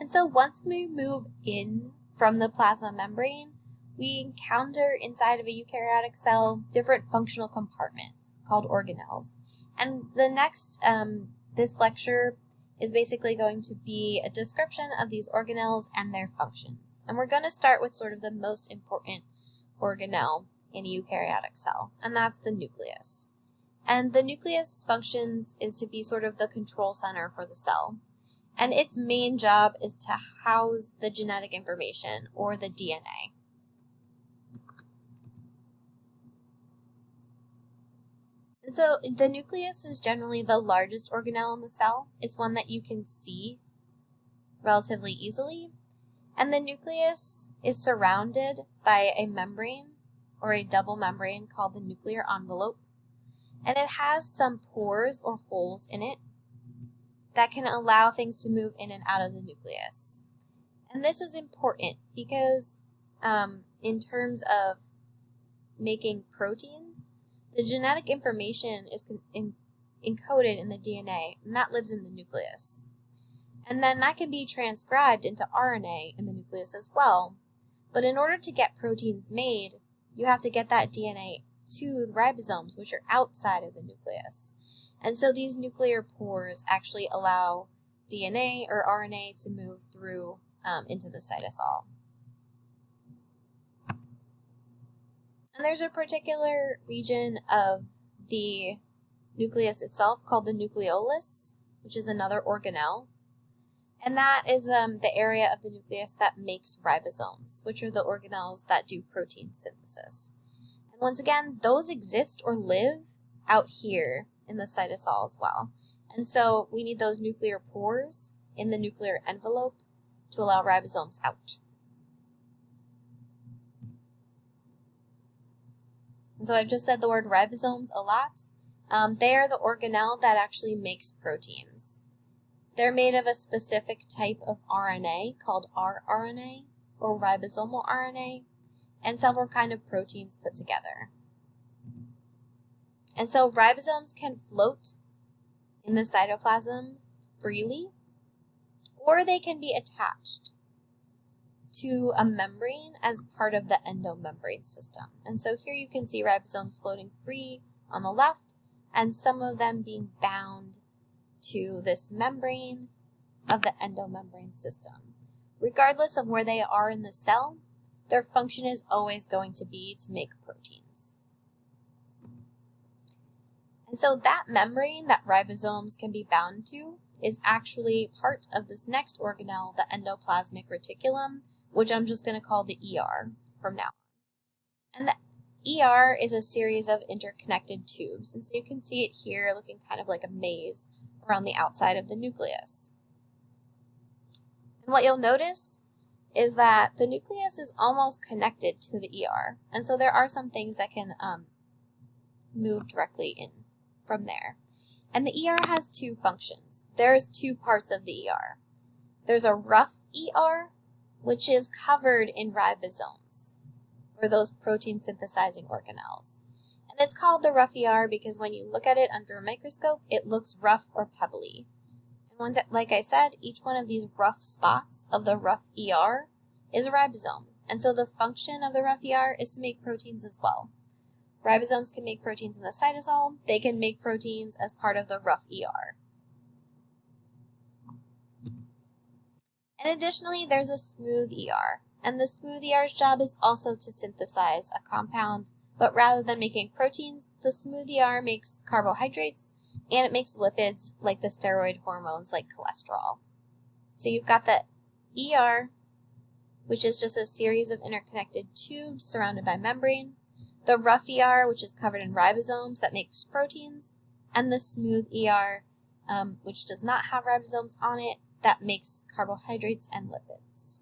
And so once we move in from the plasma membrane, we encounter inside of a eukaryotic cell different functional compartments called organelles. And the next, this lecture is basically going to be a description of these organelles and their functions. And we're going to start with sort of the most important organelle in a eukaryotic cell, and that's the nucleus. And the nucleus functions is to be sort of the control center for the cell. And its main job is to house the genetic information, or the DNA. And so the nucleus is generally the largest organelle in the cell. It's one that you can see relatively easily. And the nucleus is surrounded by a membrane, or a double membrane called the nuclear envelope. And it has some pores or holes in it that can allow things to move in and out of the nucleus. And this is important because in terms of making proteins, the genetic information is encoded in the DNA, and that lives in the nucleus. And then that can be transcribed into RNA in the nucleus as well. But in order to get proteins made, you have to get that DNA to the ribosomes, which are outside of the nucleus. And so these nuclear pores actually allow DNA or RNA to move through into the cytosol. And there's a particular region of the nucleus itself called the nucleolus, which is another organelle. And that is the area of the nucleus that makes ribosomes, which are the organelles that do protein synthesis. And once again, those exist or live out here in the cytosol as well. And so we need those nuclear pores in the nuclear envelope to allow ribosomes out. And so I've just said the word ribosomes a lot. They are the organelle that actually makes proteins. They're made of a specific type of RNA called rRNA, or ribosomal RNA, and several kinds of proteins put together. And so ribosomes can float in the cytoplasm freely, or they can be attached to a membrane as part of the endomembrane system. And so here you can see ribosomes floating free on the left, and some of them being bound to this membrane of the endomembrane system. Regardless of where they are in the cell, their function is always going to be to make proteins. And so that membrane that ribosomes can be bound to is actually part of this next organelle, the endoplasmic reticulum, which I'm just going to call the ER from now on. And the ER is a series of interconnected tubes, and so you can see it here looking kind of like a maze around the outside of the nucleus. And what you'll notice is that the nucleus is almost connected to the ER, and so there are some things that can move directly in from there. And the ER has two functions. There's two parts of the ER. There's a rough ER, which is covered in ribosomes, or those protein synthesizing organelles. And it's called the rough ER because when you look at it under a microscope, it looks rough or pebbly. And like I said, each one of these rough spots of the rough ER is a ribosome. And so the function of the rough ER is to make proteins as well. Ribosomes can make proteins in the cytosol. They can make proteins as part of the rough ER. And additionally, there's a smooth ER. And the smooth ER's job is also to synthesize a compound, but rather than making proteins, the smooth ER makes carbohydrates and it makes lipids like the steroid hormones like cholesterol. So you've got the ER, which is just a series of interconnected tubes surrounded by membrane, the rough ER, which is covered in ribosomes that makes proteins, and the smooth ER, which does not have ribosomes on it, that makes carbohydrates and lipids.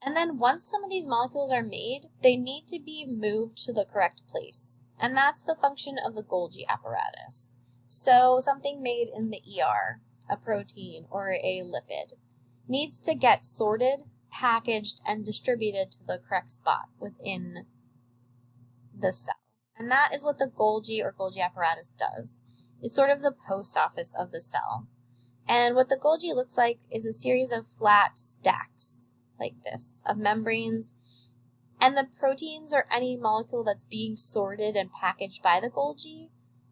And then once some of these molecules are made, they need to be moved to the correct place. And that's the function of the Golgi apparatus. So something made in the ER, a protein or a lipid, needs to get sorted, packaged, and distributed to the correct spot within the cell. And that is what the Golgi or Golgi apparatus does. It's sort of the post office of the cell. And what the Golgi looks like is a series of flat stacks, like this, of membranes. And the proteins or any molecule that's being sorted and packaged by the Golgi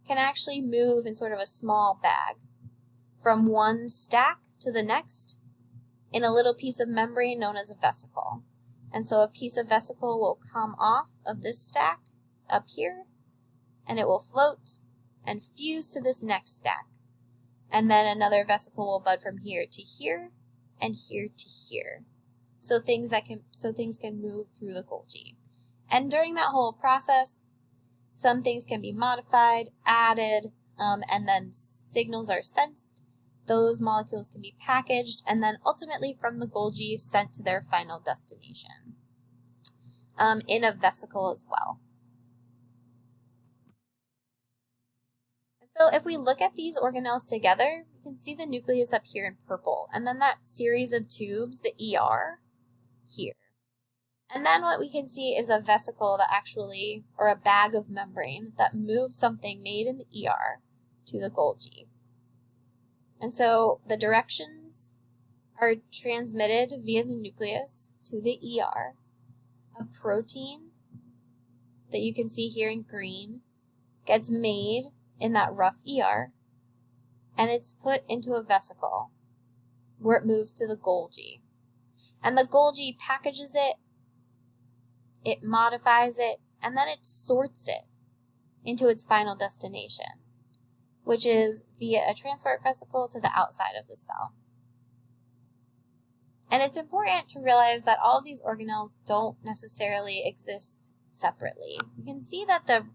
can actually move in sort of a small bag from one stack to the next in a little piece of membrane known as a vesicle. And so a piece of vesicle will come off of this stack up here, and it will float and fuse to this next stack. And then another vesicle will bud from here to here and here to here. So things can move through the Golgi. And during that whole process, some things can be modified, added, and then signals are sensed. Those molecules can be packaged and then ultimately from the Golgi sent to their final destination in a vesicle as well. And so if we look at these organelles together, you can see the nucleus up here in purple, and then that series of tubes, the ER, here. And then what we can see is a vesicle that actually, or a bag of membrane that moves something made in the ER to the Golgi. And so the directions are transmitted via the nucleus to the ER. A protein that you can see here in green gets made in that rough ER, and it's put into a vesicle where it moves to the Golgi. And the Golgi packages it, it modifies it, and then it sorts it into its final destination, which is via a transport vesicle to the outside of the cell. And it's important to realize that all of these organelles don't necessarily exist separately. You can see that the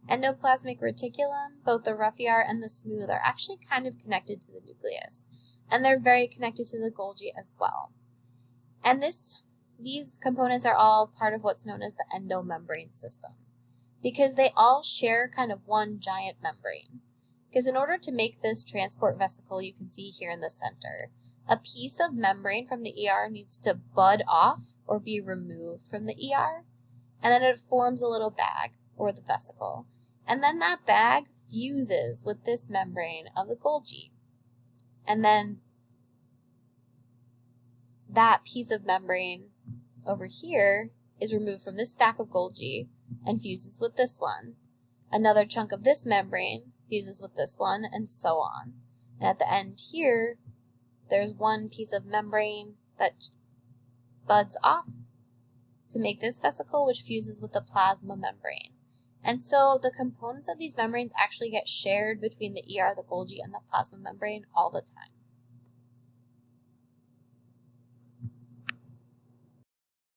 endoplasmic reticulum, both the rough ER and the smooth, are actually kind of connected to the nucleus, and they're very connected to the Golgi as well. And these components are all part of what's known as the endomembrane system, because they all share kind of one giant membrane. Because in order to make this transport vesicle you can see here in the center, a piece of membrane from the ER needs to bud off or be removed from the ER, and then it forms a little bag, or the vesicle. And then that bag fuses with this membrane of the Golgi. And then that piece of membrane over here is removed from this stack of Golgi and fuses with this one. Another chunk of this membrane fuses with this one, and so on. And at the end here, there's one piece of membrane that buds off to make this vesicle, which fuses with the plasma membrane. And so the components of these membranes actually get shared between the ER, the Golgi, and the plasma membrane all the time.